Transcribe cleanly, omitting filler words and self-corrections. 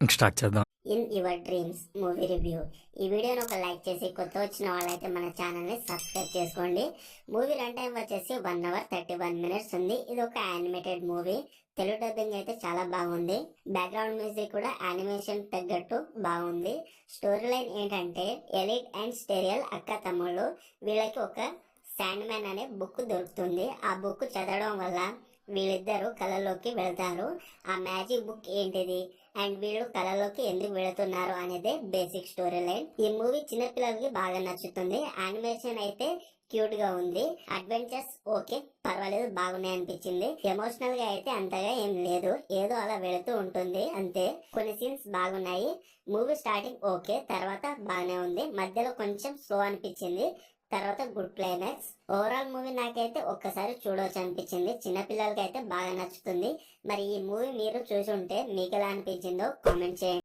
Start చేద్దాం. In your dreams movie review. ఈ వీడియోని ఒక లైక్ చేసి కొత్త వచ్చిన వాళ్ళైతే మన ఛానల్ని సబ్స్క్రైబ్ చేసుకోండి. మూవీ రన్ టైం వచ్చేసి 1 hour 31 minutes ఉంది. ఇది ఒక యానిమేటెడ్ మూవీ. తెలుగు డబ్బింగ్ అయితే చాలా బాగుంది. బ్యాక్గ్రౌండ్ మ్యూజిక్ కూడా యానిమేషన్ తగ్గట్టు బాగుంది. స్టోరీ లైన్ ఏంటంటే ఎలిట్ అండ్ స్టెరియల్ అక్క తమ్ముళ్ళు వీళ్ళకి ఒక శాండ్ మ్యాన్ అనే బుక్ దొరుకుతుంది. ఆ బుక్ చదవడం వల్ల వీళ్ళిద్దరూ కళలోకి వెళ్తారు. ఆ మ్యాజిక్ బుక్ ఏంటిది అండ్ వీళ్ళు కళలోకి ఎందుకు వెళుతున్నారు అనేది బేసిక్ స్టోరీ లైన్. ఈ మూవీ చిన్నపిల్లలకి బాగా నచ్చుతుంది. యానిమేషన్ అయితే క్యూట్ గా ఉంది. అడ్వెంచర్స్ ఓకే పర్వాలేదు, బాగున్నాయి అనిపించింది. ఎమోషనల్ గా అయితే అంతగా ఏం లేదు, ఏదో అలా వెళుతూ ఉంటుంది అంతే. కొన్ని సీన్స్ బాగున్నాయి. మూవీ స్టార్టింగ్ ఓకే, తర్వాత బాగానే ఉంది. మధ్యలో కొంచెం స్లో అనిపించింది, తర్వాత గుడ్ క్లైమాక్స్. ఓవరాల్ మూవీ నాకైతే ఒక్కసారి చూడవచ్చు అనిపించింది. చిన్నపిల్లలకి అయితే బాగా నచ్చుతుంది. మరి ఈ మూవీ మీరు చూసి ఉంటే మీకు ఎలా అనిపించిందో కామెంట్ చేయండి.